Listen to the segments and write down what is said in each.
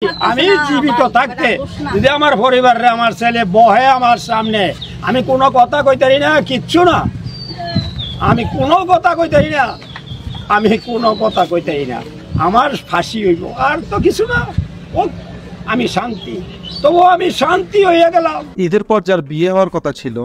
আমি জীবিত থাকতে যদি আমার পরিবারে আমার ছেলে বহে আমার সামনে, আমি কোনো কথা কইতারি না, কিচ্ছু না, আমি কোনো কথা কইতারি না, আমি কোনো কথা কইতারি না, আমার ফাঁসি হইব আর তো কিছু না। ও আমি শান্তি, তবু আমি শান্তি হয়ে গেলাম। ঈদের পর যার বিয়ে হওয়ার কথা ছিল,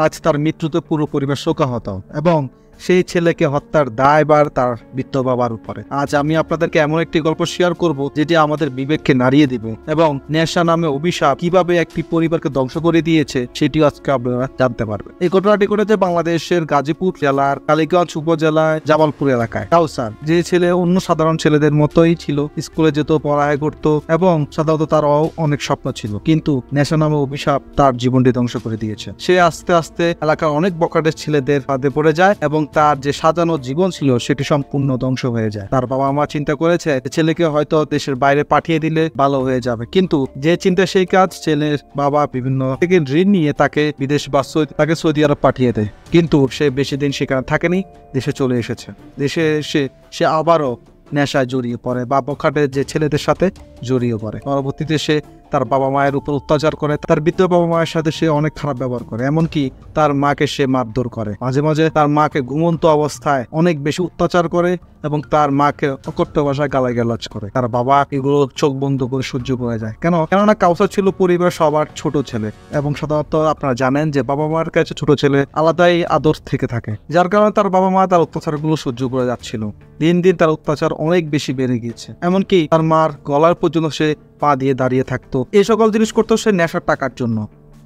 আজ তার মৃত্যুতে পুরো পরিবার শোকাহত এবং সেই ছেলেকে হত্যার দায়ভার তার বৃদ্ধ বাবার উপরে। আজ আমি আপনাদেরকে এমন একটি গল্প শেয়ার করব যেটি আমাদের বিবেককে নাড়িয়ে দিবে এবং নেশা নামে অভিশাপ কিভাবে একটি পরিবারকে ধ্বংস করে দিয়েছে সেটিও আজকে আপনারা জানতে পারবেন। এই ঘটনাটি ঘটেছে বাংলাদেশের গাজীপুর জেলার কালীগঞ্জ উপজেলায় জামালপুর এলাকায়। কাউসার, যে ছেলে অন্য সাধারণ ছেলেদের মতোই ছিল, স্কুলে যেত, পড়ায় করতো এবং সাধারণত তারও অনেক স্বপ্ন ছিল, কিন্তু নেশা নামে অভিশাপ তার জীবনটি ধ্বংস করে দিয়েছে। সে আস্তে আস্তে এলাকার অনেক বখাটের ছেলেদের ফাঁদে পড়ে যায় এবং তার যে সাজানো জীবন ছিল সেটি সম্পূর্ণ ধ্বংস হয়ে যায়। তার বাবা মা চিন্তা করেছে ছেলেকে হয়তো দেশের বাইরে পাঠিয়ে দিলে ভালো হয়ে যাবে, কিন্তু যে চিন্তা সেই কাজ। ছেলের বাবা বিভিন্ন থেকে ঋণ নিয়ে তাকে বিদেশ বা তাকে সৌদি আরব পাঠিয়ে দেয়, কিন্তু সে বেশি দিন সেখানে থাকেনি, দেশে চলে এসেছে। দেশে এসে সে আবারও নেশায় জড়িয়ে পড়ে বা বখাটের যে ছেলেদের সাথে জড়িয়ে পড়ে। পরবর্তীতে সে তার বাবা মায়ের উপর অত্যাচার করে, তার বৃদ্ধ বাবা মায়ের সাথে সে অনেক খারাপ ব্যবহার করে, এমনকি তার মাকে সে মারধর করে। মাঝে মাঝে তার মাকে ঘুমন্ত অবস্থায় অনেক বেশি অত্যাচার করে এবং তার মাকে অকথ্য ভাষায় গালাগালাজ করে। তার বাবা এগুলো চোখ বন্ধ করে সহ্য করে যায়। কেননা কাউসার ছিল পরিবার সবার ছোট ছেলে এবং সাধারণত আপনারা জানেন যে বাবা মার কাছে ছোট ছেলে আলাদাই আদর থেকে থাকে, যার কারণে তার বাবা মা তার অত্যাচারগুলো সহ্য করে যাচ্ছিল। দিন দিন তার অত্যাচার অনেক বেশি বেড়ে গিয়েছে, এমনকি তার মার গলার পর্যন্ত সে পা দিয়ে দাঁড়িয়ে থাকতো। এই সকল জিনিস করতো সে নেশার টাকার জন্য।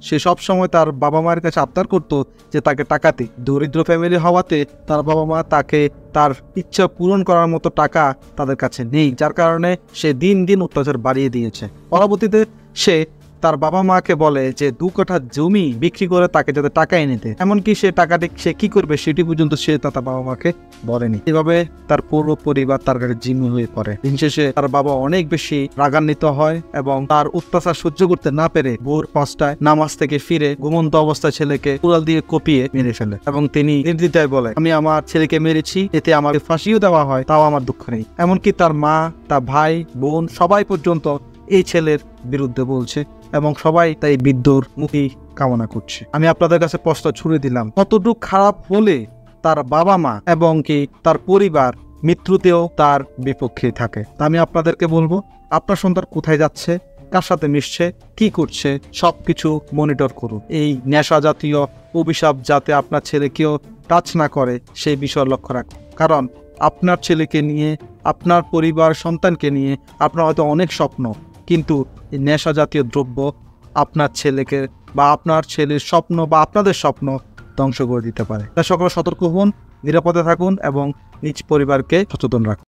সে সব সময় তার বাবা মায়ের কাছে আবদার করতো যে তাকে টাকাতে। দরিদ্র ফ্যামিলি হওয়াতে তার বাবা মা তাকে তার ইচ্ছা পূরণ করার মতো টাকা তাদের কাছে নেই, যার কারণে সে দিন দিন অত্যাচার বাড়িয়ে দিয়েছে। পরবর্তীতে সে তার বাবা মাকে বলে যে 2 কাঠা জমি বিক্রি করে তাকে যাতে টাকা এনে দেয়, এমনকি সে টাকাটি সে কি করবে সেটি পর্যন্ত সে তার বাবা মাকে বলেনি। এভাবে তার পুরো পরিবার তার কাছে জিম্মি হয়ে পড়ে। দিন শেষে তার বাবা অনেক বেশি রাগান্বিত হয় এবং তার অত্যাচার সহ্য করতে না পেরে ভোর 5টায় নামাজ থেকে ফিরে ঘুমন্ত অবস্থায় ছেলেকে কুড়াল দিয়ে কপিয়ে মেরে ফেলে এবং তিনি নির্দ্বিধায় বলে, আমি আমার ছেলেকে মেরেছি, এতে আমাকে ফাঁসিও দেওয়া হয়, তাও আমার দুঃখ নেই। এমনকি তার মা, তার ভাই, বোন সবাই পর্যন্ত এই ছেলের বিরুদ্ধে বলছে এবং সবাই তাই বৃদ্ধর মুক্তি কামনা করছে। আমি আপনাদের কাছে প্রশ্ন ছুড়ে দিলাম, কতটুকু খারাপ হলে তার বাবা মা এবং কি তার পরিবার মৃত্যুতেও তার বিপক্ষে থাকে? তা আমি আপনাদেরকে বলবো, আপনার সন্তান কোথায় যাচ্ছে, কার সাথে মিশছে, কি করছে, সবকিছু মনিটর করুন। এই নেশা জাতীয় অভিশাপ যাতে আপনার ছেলেকেও টাচ না করে সেই বিষয় লক্ষ্য রাখুন, কারণ আপনার ছেলেকে নিয়ে, আপনার পরিবার সন্তানকে নিয়ে আপনার হয়তো অনেক স্বপ্ন, কিন্তু এই নেশা জাতীয় দ্রব্য আপনার ছেলেকে বা আপনার ছেলের স্বপ্ন বা আপনাদের স্বপ্ন ধ্বংস করে দিতে পারে। তাই সকলে সতর্ক হন, নিরাপদে থাকুন এবং নিজ পরিবারকে সচেতন রাখুন।